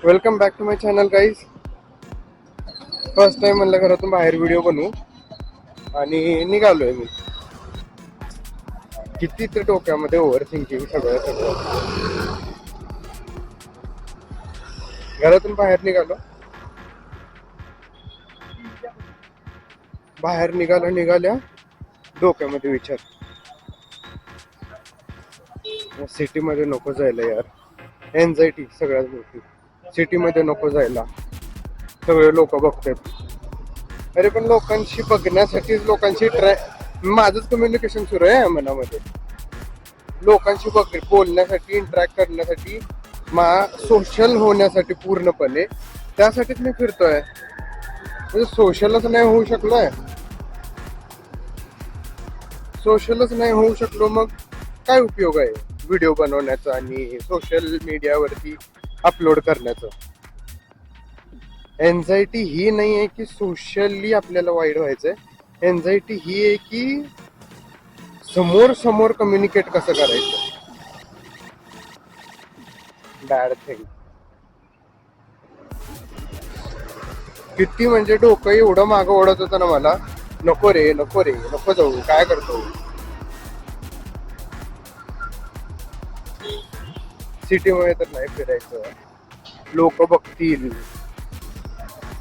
Welcome back to my channel guys. First time म्हणलं घरातून बाहेर व्हिडिओ बनवू आणि निघालोय मी. किती तर डोक्यामध्ये ओव्हर थिंकिंग सगळं घरातून बाहेर निघालो. बाहेर निघाल्या डोक्यामध्ये विचार, सिटीमध्ये नको जायला यार. एन्झायटी सगळ्यात मोठी. सिटीमध्ये नको जायला, सगळे लोक बघतात. अरे पण लोकांशी बघण्यासाठीच लोकांशी माझंच कम्युनिकेशन सुरू आहे मनामध्ये. लोकांशी बोलण्यासाठी, इंटरॅक्ट करण्यासाठी, सोशल होण्यासाठी पूर्णपणे त्यासाठीच मी फिरतोय. म्हणजे सोशलच नाही होऊ शकलो मग काय उपयोग आहे व्हिडिओ बनवण्याचा आणि सोशल मीडियावरती अपलोड करण्याचं. एन्झायटी ही नाही आहे की सोशली आपल्याला वाईट व्हायचंय. एन्झायटी ही आहे की समोर कम्युनिकेट कसं करायचं. Bad thing. किती म्हणजे डोकं एवढं मागं ओढत होतं ना मला, नको रे नको जाऊ, काय करतो. सिटीमध्ये तर नाही फिरायचं, लोक बघतील,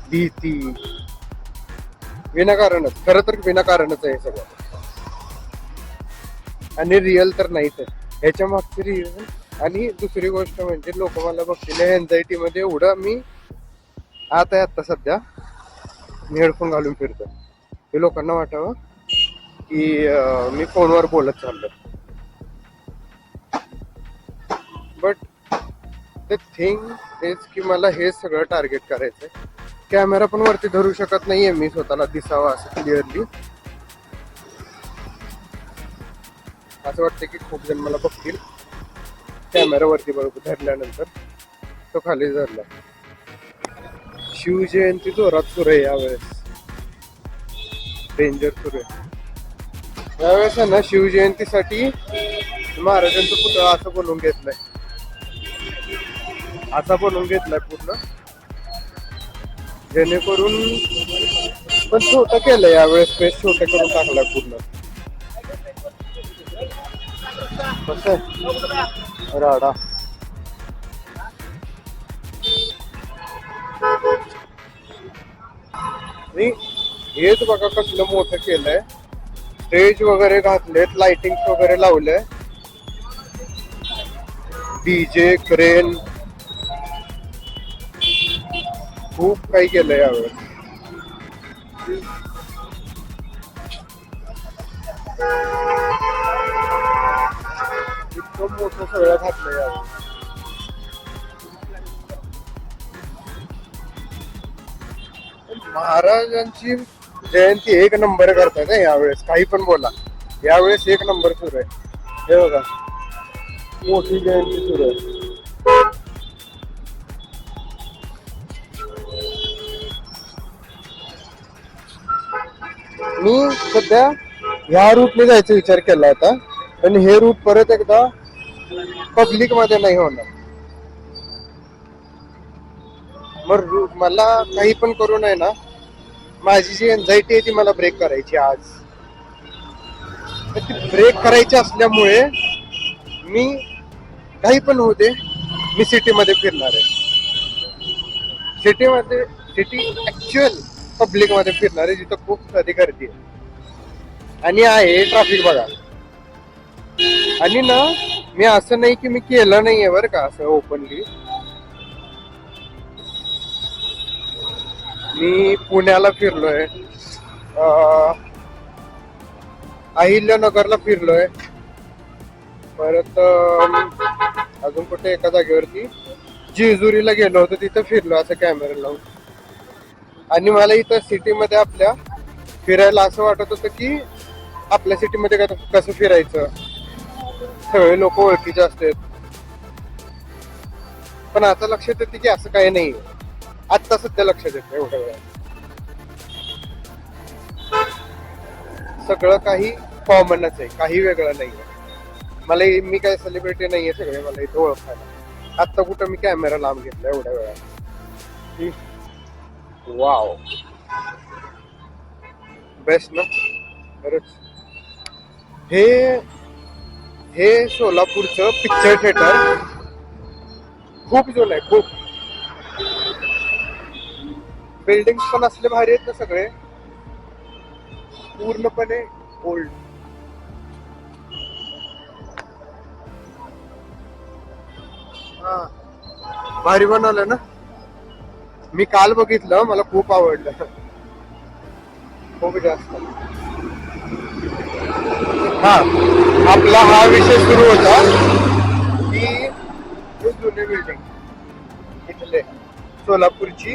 भीती, विनाकारणच. खरं तर विनाकारणच आहे सगळं आणि रिअल तर नाहीच आहे ह्याच्या मागची रिअल. आणि दुसरी गोष्ट म्हणजे लोक मला बघतील एन्झायटी मध्ये. एवढं मी आता सध्या मी हेडफोन घालून फिरतो हे लोकांना वाटावं की मी फोनवर बोलत चाललो. बट द थिंग इज की मला हे सगळं टार्गेट करायचंय. कॅमेरा पण वरती धरू शकत नाहीये मी स्वतःला दिसावा असं क्लिअरली. असं वाटतं की खूप जण मला बघतील कॅमेरावरती बरोबर धरल्यानंतर. तो खाली धरला. शिवजयंती जोरात सुरू आहे यावेळेस, डेंजर सुरू आहे यावेळेस आहे ना. शिवजयंतीसाठी महाराजांचा पुतळा असं बनवून घेतलाय पूर्ण, जेणेकरून पण छोटं केलंय यावेळेस. स्पेस छोटं करून टाकलाय पूर्ण. कसं राडा. हेच बघा कसलं मोठं केलंय. स्टेज वगैरे घातलेत, लाइटिंग वगैरे लावलंय, डीजे, क्रेन, खूप काही केलंय यावेळेस. इतकं मोठं सगळं घातलंय यावेळेस. महाराजांची जयंती एक नंबर करतात यावेळेस. काही पण बोला, यावेळेस एक नंबर सुरू आहे. हे बघा, मोठी जयंती सुरू आहे. मी सध्या ह्या रूटने जायचा विचार केला होता, पण हे रूट परत एकदा पब्लिक मध्ये नाही होणार. मग मला काही पण करून आहे ना, माझी जी एन्झायटी आहे ती मला ब्रेक करायची आज. ती ब्रेक करायची असल्यामुळे मी काही पण होऊ दे, मी सिटीमध्ये फिरणार आहे. सिटी ऍक्च्युअल पब्लिक मध्ये फिरणार आहे, जिथं खूप सारी गर्दी आहे आणि आहे ट्रॅफिक बघा. आणि ना, मी असं नाही की मी केलं नाहीये बरं का असं ओपनली. मी पुण्याला फिरलोय, अहिल्यानगरला फिरलोय, परत अजून कुठे एका जागेवरती जेजुरीला गेलो होतो, तिथं फिरलो असं कॅमेरा लावून. आणि मला इथं सिटीमध्ये आपल्या फिरायला असं वाटत होतं की आपल्या सिटीमध्ये कसं फिरायचं, सगळे लोक ओळखीचे असतात. पण आता लक्षात येते की असं काही नाही. आत्ता सध्या लक्षात येतं एवढ्या वेळा सगळं काही कॉमनच आहे, काही वेगळं नाहीये. मी काय सेलिब्रिटी नाहीये, सगळे मला इथं ओळखायला. आता कुठं मी कॅमेरा लांब घेतला एवढ्या वेळा. वाव, बेस्ट ना खरंच. हे हे सोलापूरचं पिक्चर थिएटर खूप जुनं आहे खूप. बिल्डिंग पण असले भारी आहेत ना सगळे, पूर्णपणे ओल्ड. हा भारी बनवलं ना. मी काल बघितलं, मला खूप आवडलं, खूप जास्त. हा, आपला हा विषय सुरू होता की ही जुनी बिल्डिंग इथले सोलापूरची,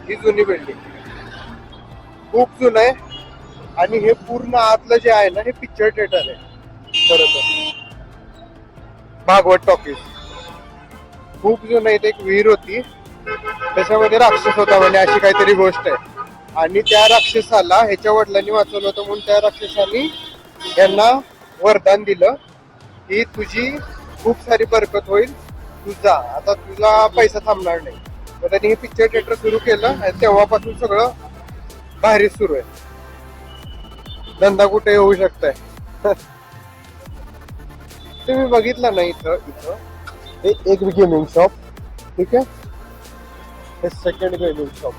ही जुनी बिल्डिंग खूप जुनं आहे. आणि हे पूर्ण आतलं जे आहे ना, हे पिक्चर थिएटर आहे खरं तर, भागवत टॉकीज. खूप जुनं. इथे एक विहीर होती, त्याच्यामध्ये राक्षस होता म्हणजे अशी काहीतरी गोष्ट आहे. आणि त्या राक्षसाला ह्याच्या वडिलांनी वाचवलं होतं, म्हणून त्या राक्षसानी यांना वरदान दिलं की तुझी खूप सारी बरकत होईल, तुझा आता तुझा पैसा थांबणार नाही. तर त्यांनी हे पिक्चर थिएटर सुरू केलं आणि तेव्हापासून सगळं भारी सुरू आहे. धंदा कुठे होऊ शकताय. तुम्ही बघितलं ना इथं इथं हे एक गेमिंग शॉप, ठीक आहे, हे सेकंड गेमिंग शॉप.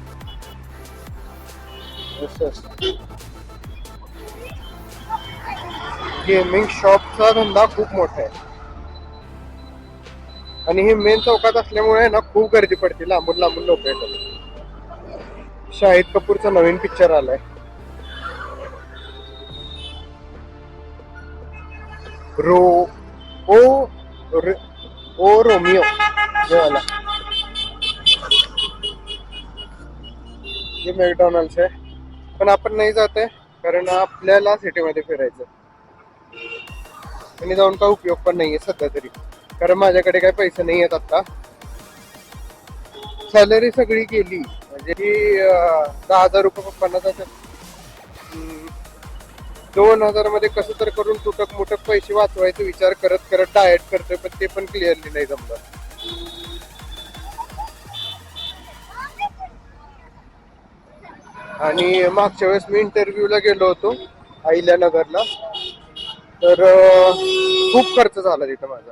गेमिंग शॉपचा धंदा खूप मोठा आहे. आणि हे मेन चौकात असल्यामुळे ना खूप गर्दी पडते, लांबून लांबून लोक येतात. शाहिद कपूरचा नवीन पिक्चर आलाय, रो ओ ओ रोमियो वाला. हे मॅकडॉनल्ड्स आहे, पण आपण नाही जात आहे कारण आपल्याला सिटीमध्ये फिरायचं आणि जाऊन काय उपयोग पण नाहीये सध्या तरी, कारण माझ्याकडे काही पैसे नाही आहेत आता. सॅलरी सगळी गेली म्हणजे की 10,000 रुपये पप्पांना जातात. 2,000 मध्ये कसं तर करून तुटक मुटक पैसे वाचवायचे विचार करत करत डाएट करतोय, पण ते पण क्लिअरली नाही जमलं. आणि मागच्या वेळेस मी इंटरव्ह्यूला गेलो होतो अहिल्यानगरला, तर खूप खर्च झाला तिथं माझा.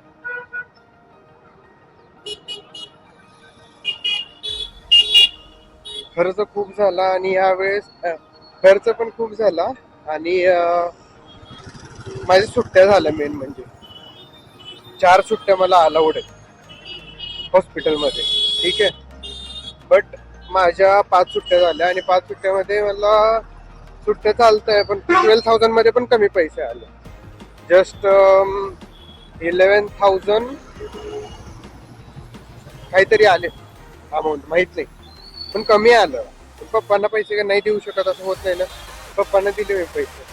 खर्च खूप झाला आणि यावेळेस खर्च पण खूप झाला. आणि माझ्या सुट्ट्या झाल्या, मेन म्हणजे 4 सुट्ट्या मला अलाउड आहेत हॉस्पिटलमध्ये, ठीक आहे. बट माझ्या 5 सुट्ट्या झाल्या आणि 5 सुट्ट्यामध्ये मला सुट्ट्या चालतंय, पण 12,000 मध्ये पण कमी पैसे आले. जस्ट 11,000 काहीतरी आले अमाऊंट, माहित नाही, पण कमी आलं. पप्पांना पैसे नाही देऊ शकत असं होत नाही ना, पप्पांना दिले मी पैसे.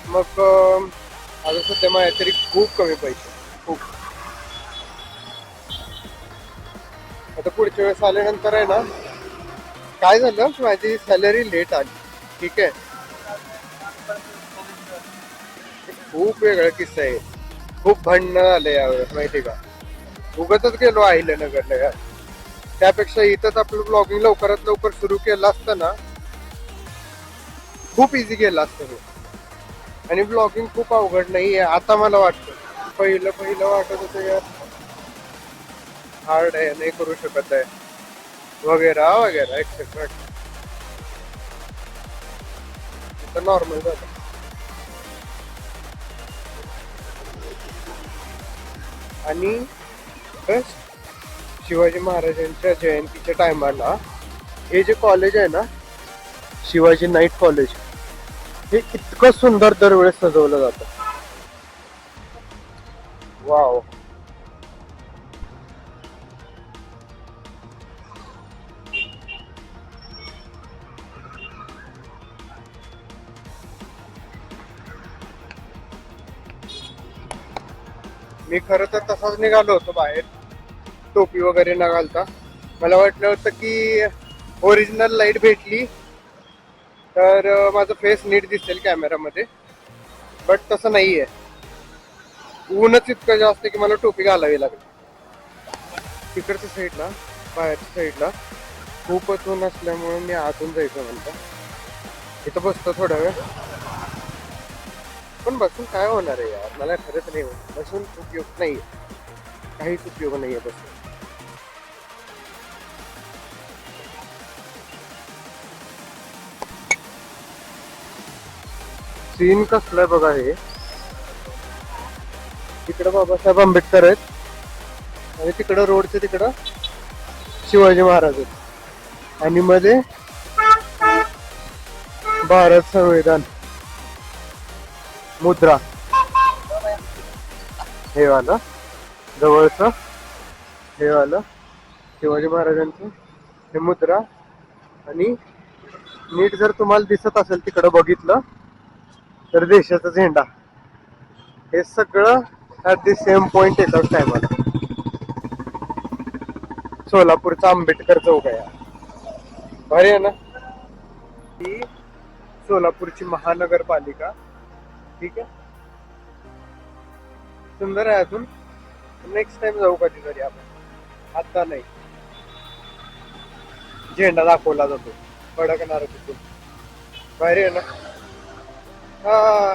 मग आता सध्या माझ्या तरी खूप कमी पैसे, खूप. आता पुढच्या वेळेस आल्यानंतर आहे ना, काय झालं, माझी सॅलरी लेट आली, ठीक आहे. खूप वेगळा किस्सा आहे, खूप भांडणं आले यावेळेस, माहिती का. उगाचच गेलो अहिल्यानगरला यार, त्यापेक्षा इथंच आपलं ब्लॉगिंग लवकरात लवकर सुरू केलं असतं ना, खूप इझी गेलं असतं. आणि ब्लॉगिंग खूप अवघड नाहीये आता मला वाटतं. पहिलं वाटत होतं यार हार्ड आहे, नाही करू शकत आहे वगैरे वगैरे एक्सेट्रा. तर नॉर्मल झालं. आणि बस शिवाजी महाराजांच्या जयंतीच्या टायमाला हे जे कॉलेज आहे ना, शिवाजी नाईट कॉलेज, हे इतकं सुंदर दरवेळेस सजवलं जातं. वाव. मी खरं तर तसाच निघालो होतो बाहेर, टोपी वगैरे न घालता. मला वाटलं होतं की ओरिजिनल लाईट भेटली तर माझं फेस नीट दिसेल कॅमेरामध्ये, बट तसं नाहीये. ऊनच इतकं जास्त की मला टोपी घालावी लागली. तिकडच्या साईडला, बाहेरच्या साईडला खूपच ऊन असल्यामुळे मी आतून जायचं म्हणतो. इथं बसतो थोडा वेळ, पण बसून काय होणार आहे यार, मला खरंच नाही होत. बसून उपयोग नाहीये, काहीच उपयोग नाहीये बसून. सीन कसलाय बघा हे. तिकडं बाबासाहेब आंबेडकर आहेत आणि तिकडं रोडच्या तिकडं शिवाजी महाराज आहेत आणि मध्ये भारत संविधान मुद्रा हे वाला जवळच, हे वाला शिवाजी महाराजांचं हे मुद्रा. आणि नीट जर तुम्हाला दिसत असेल तिकडं बघितलं तर देशाचा झेंडा. हे सगळं ऍट दी सेम पॉइंट एकाच टायमाला. सोलापूरचा आंबेडकर चौक आहे, भारी आहे ना. ही सोलापूरची महानगरपालिका, ठीक आहे, सुंदर आहे. अजून नेक्स्ट टाइम जाऊ कधीतरी आपण, आता नाही. झेंडा दाखवला जातो फडकणार तिथून, भारी आहे ना. हा,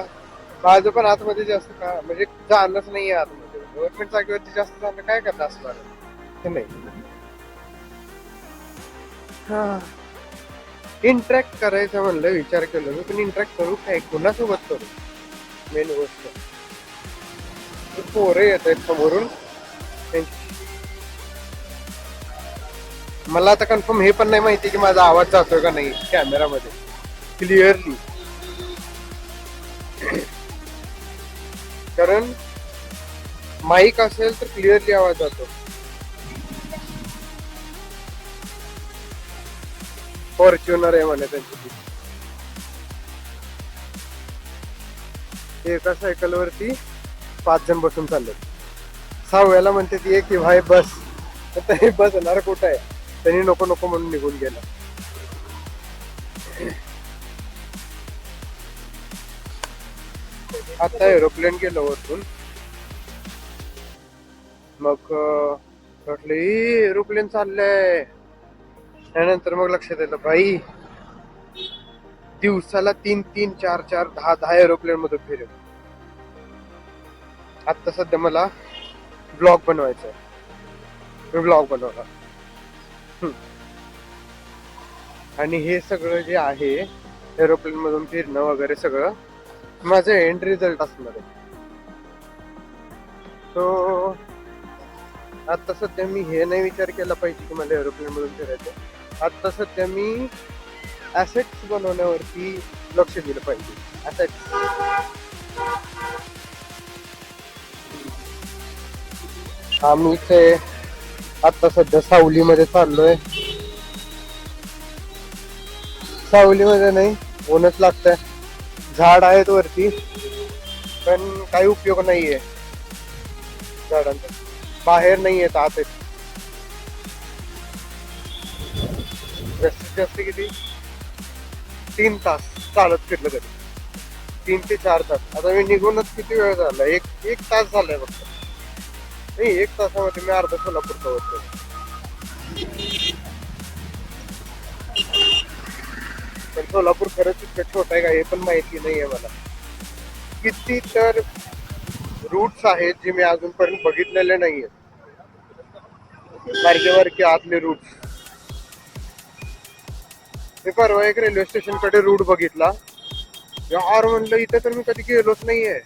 माझं पण आतमध्ये जास्त का म्हणजे जाणच नाहीये आतमध्ये. गव्हर्नमेंट जागेवरती जास्त जाणं काय करणार असणार ते नाही. हा, इंटरॅक्ट करायचं म्हणलं, विचार केलं मी, पण इंटरॅक्ट करू काय, कुणासोबत करू, मेन गोष्ट. पोरं येत आहेत समोरून, मला आता कन्फर्म हे पण नाही माहिती की माझा आवाज जातोय का नाही कॅमेरामध्ये क्लिअरली. कारण माईक असेल तर क्लिअरली आवाज जातो. फॉर्च्युनर आहे म्हणे त्यांची. एका सायकल वरती 5 जण बसून चालले. 6व्याला म्हणते ती की भाई बस, तरी बसणार कुठं आहे, त्यांनी नको नको म्हणून निघून गेला. आता एरोप्लेन गेलं वरतून, मग म्हटलं एरोप्लेन चाललंय. त्यानंतर मग लक्षात येतं भाई दिवसाला 3-3, 4-4, 10-10 एरोप्लेन मधून फिरेल. आता सध्या मला ब्लॉग बनवायचा आहे, मी ब्लॉग बनवला. आणि हे सगळं जे आहे एरोप्लेन मधून फिरणं वगैरे सगळं माझं एंड रिझल्ट असणार आहे. तो आता सध्या मी हे नाही विचार केला पाहिजे की मला एरोप्लेन मधून फिरायचं. आता सध्या मी ऍसेट्स बनवण्यावरती लक्ष दिलं पाहिजे. ऍसेट्स, आम्ही इथे आता सध्या सावलीमध्ये चाललोय. सावलीमध्ये नाही, ऊनच लागतंय. झाड आहेत वरती पण काही उपयोग नाहीये झाडांचा, बाहेर नाही येत, आत आहेत. जास्तीत जास्त किती 3 तास चालत फिरलं तरी, 3 ते 4 तास. आता मी निघूनच किती वेळ झाला, एक तास झालाय फक्त. नाही, 1 तासामध्ये मी अर्धा सोलापूर कव्हर केलं. पण सोलापूर खरंच इतकं छोटं आहे का हे पण माहिती नाहीये मला. किती तर रूट्स आहेत जे मी अजूनपर्यंत बघितलेले नाहीये, बारके बारके आतले रूट्स. मी परवा एक रेल्वे स्टेशन कडे रूट बघितला, यार म्हणलं इथे तर मी कधी गेलोच नाहीये.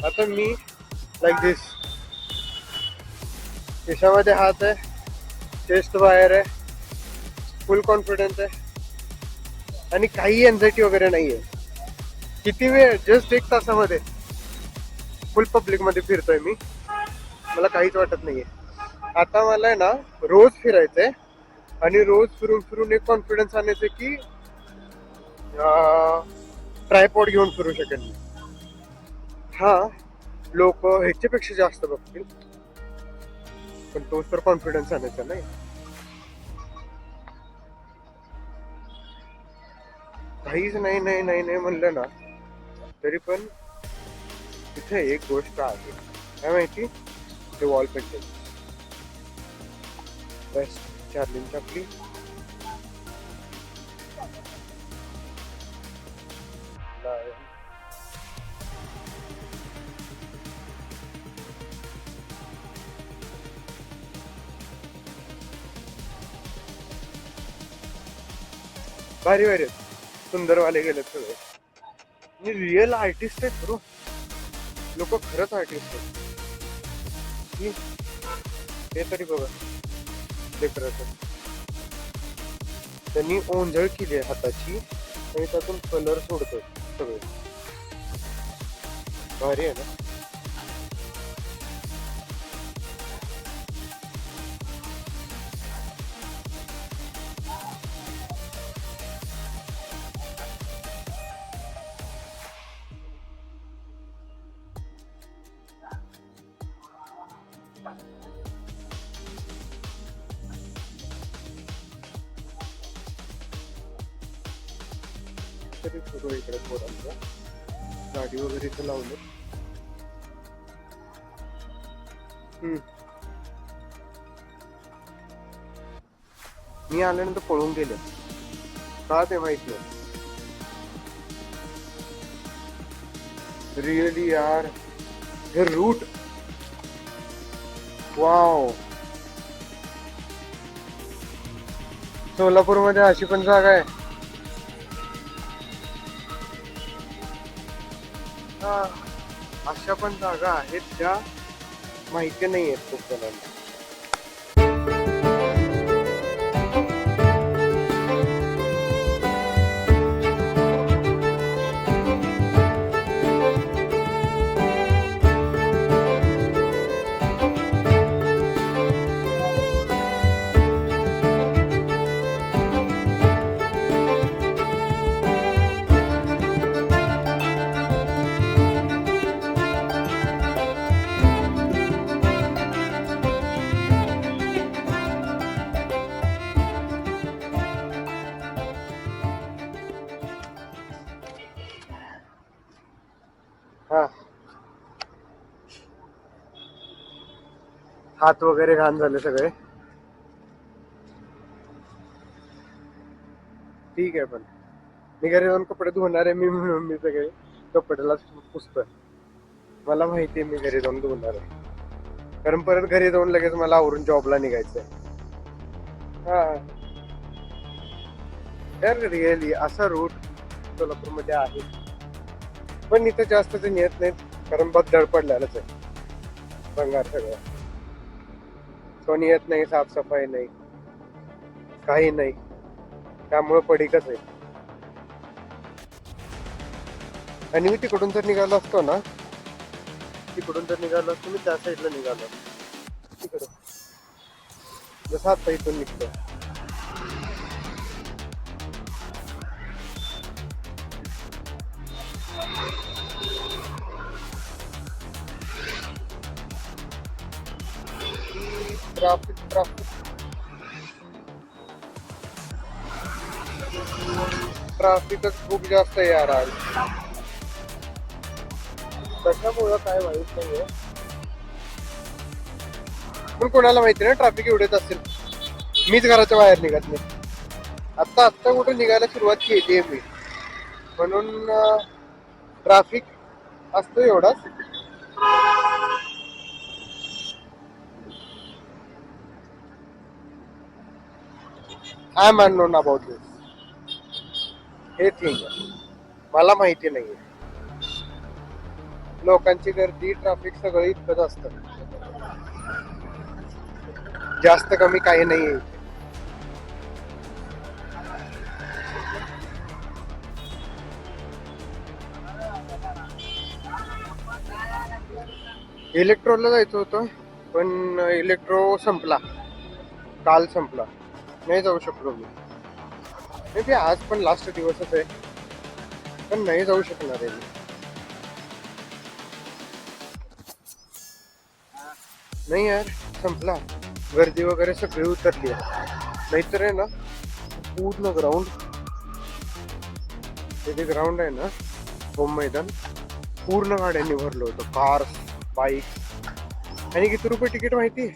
आता मी लाईक दिस, खिशामध्ये हात आहे, चेस्ट बाहेर आहे, फुल कॉन्फिडन्स आहे आणि काही एन्झायटी वगैरे नाहीये. किती वेळ, जस्ट 1 तासामध्ये फुल पब्लिक मध्ये फिरतोय मी, मला काहीच वाटत नाहीये. आता मला आहे ना रोज फिरायचंय आणि रोज फिरून फिरून एक कॉन्फिडन्स आणायचं की ट्रायपॉड घेऊन फिरू शकेल मी. हा, लोक ह्याच्यापेक्षा जास्त बघतील पण तोच तर कॉन्फिडन्स आणायचा नाही. काहीच नाही नाही नाही नाही म्हणलं ना तरी पण तिथे एक गोष्ट आहे, काय माहिती, ते वॉल पेंटिंग. बेस्ट चार्लिंग चपली. भारी भारी सुंदरवाले गेलेत सगळे. आणि रिअल आर्टिस्ट आहेत ब्रो, लोक खरंच आर्टिस्ट आहेत. हे तरी बघा लेकराचं, त्यांनी ओंजळ केली आहे हाताची आणि त्यातून कलर सोडतोय सगळे. भारी आहे ना. तरी सुरू आहे इकडे पोरांचा, गाडी वगैरे इथं लावलं. मी आल्यानंतर पळून गेले का ते माहित नाही. रिअली यार, हे रूट वाव. सोलापूर मध्ये अशी पण जागा आहे. अशा पण जागा आहेत त्या माहिती नाही आहेत खूप जणांना. हा, हात वगैरे घाण झाले सगळे. ठीक आहे, पण मी घरी जाऊन कपडे धुवणार आहे. मी सगळे कपड्याला पुसतोय. मला माहिती आहे मी घरी जाऊन धुवणार आहे, कारण परत घरी जाऊन लगेच मला आवरून जॉबला निघायचंय. हा यार, रिअली असा रूट सोलापूर मध्ये आहे, पण इथं जास्त ते नेत नाहीत कारण बघ धड पडलेलंच आहे. भंगार सगळं, कोणी येत नाही, साफसफाई नाही, काही नाही, त्यामुळे पडीकच आहे. आणि मी तिकडून जर निघालो असतो ना, मी त्या साईडला निघालो तिकडं, जसं आता इथून निघतो. ट्राफिकच खूप जास्त आहे यार आज. कशामुळं काय माहित नाहीये, पण कोणाला माहिती ना ट्रॅफिक एवढेच असेल. मीच घराच्या बाहेर निघत नाही. आत्ता कुठे निघायला सुरुवात केली आहे मी, म्हणून ट्रॅफिक असतो एवढाच. आय एम अननोन अबाउट दिस, हे थिंग मला माहिती नाहीये. लोकांची गर्दी, ट्रॅफिक सगळं इतकंच असतं, जास्त कमी काही नाहीये. इलेक्ट्रोला जायचं होतं, पण इलेक्ट्रो संपला, काल संपला, नाही जाऊ शकलो मी. मे बी आज पण लास्ट दिवसच आहे, पण नाही जाऊ शकणार आहे मी. नाही यार, संपला, गर्दी वगैरे सगळी उतरली आहे. नाहीतर आहे ना पूर्ण ग्राउंड, ते जे ग्राउंड आहे ना होम मैदान, पूर्ण गाड्यांनी भरलं होतं, कार्स, बाईक. आणि किती रुपये तिकीट माहिती?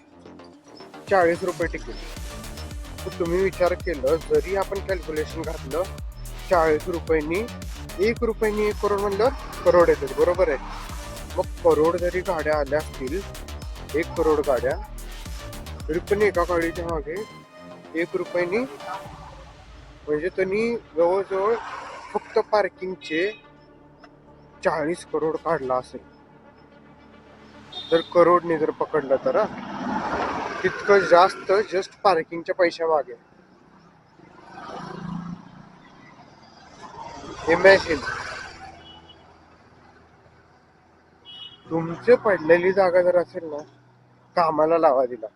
40 रुपये तिकीट. तर तुम्ही विचार केलं, जरी आपण कॅल्क्युलेशन घातलं 40 रुपयांनी 1 रुपयांनी 1 करोड म्हणलं करोड येतात, बरोबर आहे. मग करोड जरी गाड्या आल्या असतील, 1 करोड गाड्या, तरी पण एका गाडीच्या मागे 1 रुपयांनी, म्हणजे त्यांनी जवळजवळ फक्त पार्किंगचे 40 करोड काढला असेल. जर करोडने जर पकडलं तर तितकं जास्त जस्ट पार्किंगच्या पैशा मागे. इमॅजिन, तुमचे पडलेली जागा जर असेल ना, कामाला लावा तिला,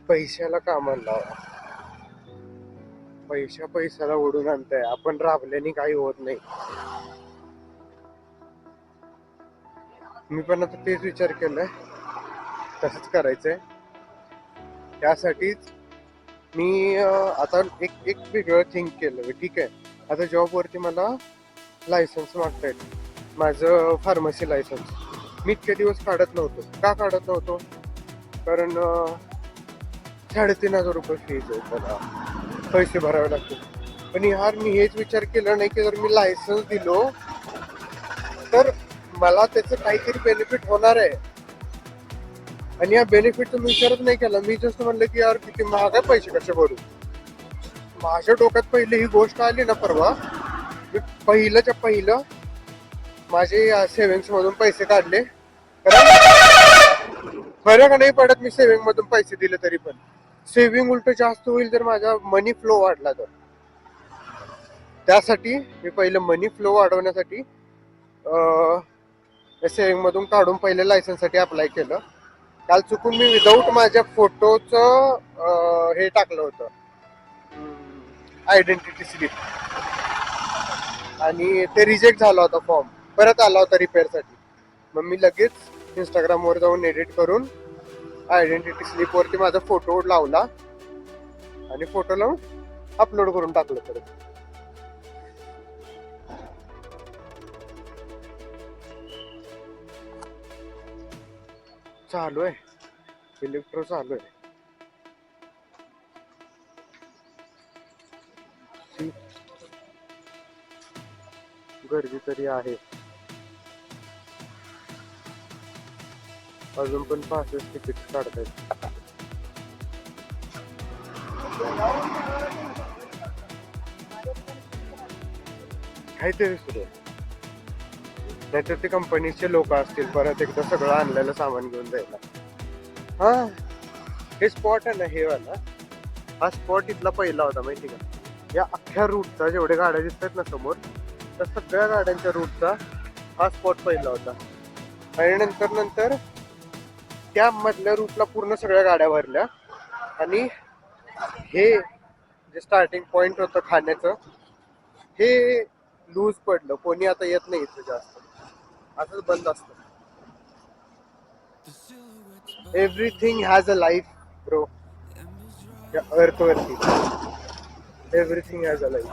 पैशाला कामाला लावा. पैशाला ओढून आणताय आपण, राबल्याने काही होत नाही. मी पण आता तेच विचार केलाय, तसंच करायचंय. त्यासाठीच मी आता एक वेगळं थिंक केलं. ठीक आहे, आता जॉबवरती मला लायसन्स मागतायत, माझं फार्मसी लायसन्स. मी इतके दिवस काढत नव्हतो. का काढत नव्हतो? कारण 3,500 रुपये फीज आहे, त्याला पैसे भरावे लागतील. पण यार मी हेच विचार केला नाही की जर मी लायसन्स दिलो तर मला त्याचं काहीतरी बेनिफिट होणार आहे. आणि या बेनिफिटचा मी विचारच नाही केला. मी जस्ट म्हणलं की यार किती महाग आहे, पैसे कसे भरू. माझ्या डोक्यात पहिली ही गोष्ट आली ना परवा, मी पहिलं माझे सेव्हिंग्स मधून पैसे काढले. फरक नाही पडत मी सेव्हिंग मधून पैसे दिले तरी, पण सेव्हिंग उलट जास्त होईल जर माझा मनी फ्लो वाढला तर. त्यासाठी मी पहिलं मनी फ्लो वाढवण्यासाठी सेव्हिंग मधून काढून पहिले लायसन्स साठी अप्लाय केलं. काल चुकून मी विदाऊट माझ्या फोटोचं हे टाकलं होतं, आयडेंटिटी स्लिप, आणि ते रिजेक्ट झाला होता फॉर्म. परत आला होता रिपेअर साठी. मग मी लगेच इंस्टाग्राम वर जाऊन एडिट करून आयडेंटिटी स्लिप वरती माझा फोटो लावला आणि फोटो लावून अपलोड करून टाकलं. परत चालू आहे, इलेक्ट्रो चालू आहे. गर्दी तरी आहे. अजून पण 65 तिकीट काढतायत. काहीतरी सुरू आहे. नाहीतर ते कंपनीचे लोक असतील परत एकदा सगळं आणलेलं सामान घेऊन जायला. हा, हे स्पॉट आहे ना, हे वाला, हा स्पॉट इथला पहिला होता माहिती का? या अख्ख्या रूटचा, जेवढे गाड्या दिसतात ना समोर, त्या सगळ्या गाड्यांच्या रूटचा हा स्पॉट पहिला होता. आणि नंतर त्या मधल्या रूटला पूर्ण सगळ्या गाड्या भरल्या. आणि हे जे स्टार्टिंग पॉइंट होतं खाण्याचं, हे लूज पडलं. कोणी आता येत नाही इथं जास्त, असंच बंद असतं. Everything has a life bro. या अर्थ वरती everything has a life.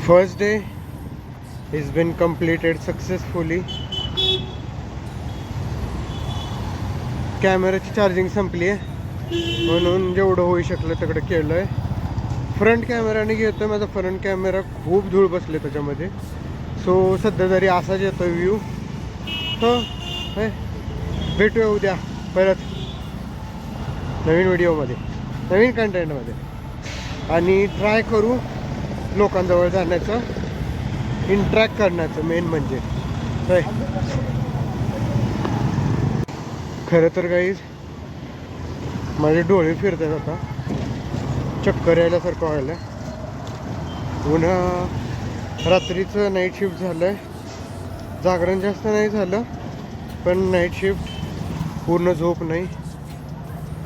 First day has been completed successfully. कॅमेराची चार्जिंग संपली आहे म्हणून जेवढं होऊ शकलं तेवढं केलंय. फ्रंट कॅमेराने घेतोय. माझा फ्रंट कॅमेरा खूप धूळ बसले त्याच्यामध्ये. सो सध्या तरी असाच येतोय व्ह्यू. हो, भेटूया उद्या परत नवीन व्हिडिओमध्ये, नवीन कंटेंटमध्ये. आणि ट्राय करू लोकांजवळ जाण्याचं, इंटरॅक्ट करण्याचं मेन म्हणजे. खरं तर गाईज माझे डोळे फिरतात आता, चक्कर यायल्यासारखं व्हायला. पुन्हा रात्रीचं नाईट शिफ्ट झालं आहे. जागरण जास्त नाही झालं पण नाईट शिफ्ट, पूर्ण झोप नाही.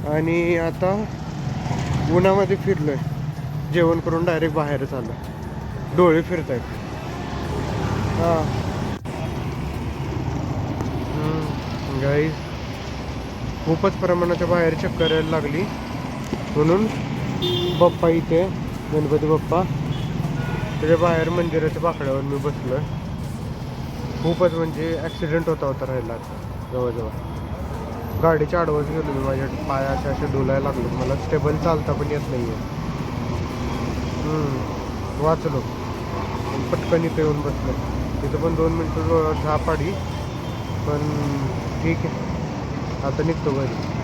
आणि आता उन्हामध्ये फिरलो आहे, जेवण करून डायरेक्ट बाहेरच आलं. डोळे फिरत आहेत. हां गाईज खूपच प्रमाणाच्या बाहेर चक्कर यायला लागली. म्हणून बाप्पा इथे, गणपती बाप्पा त्याच्या बाहेर मंदिराच्या बाकड्यावर मी बसलो आहे. खूपच म्हणजे ॲक्सिडेंट होता राहिला जवळजवळ. गाडीच्या आडवच गेलो मी, माझ्या पाया असे डोलायला लागलो. मला स्टेबल चालता पण येत नाही आहे. वाचलो. पटकन इथं येऊन बसलं. तिथं पण 2 मिनटं झा पाडी, पण ठीक आहे. आता निघतो घरी.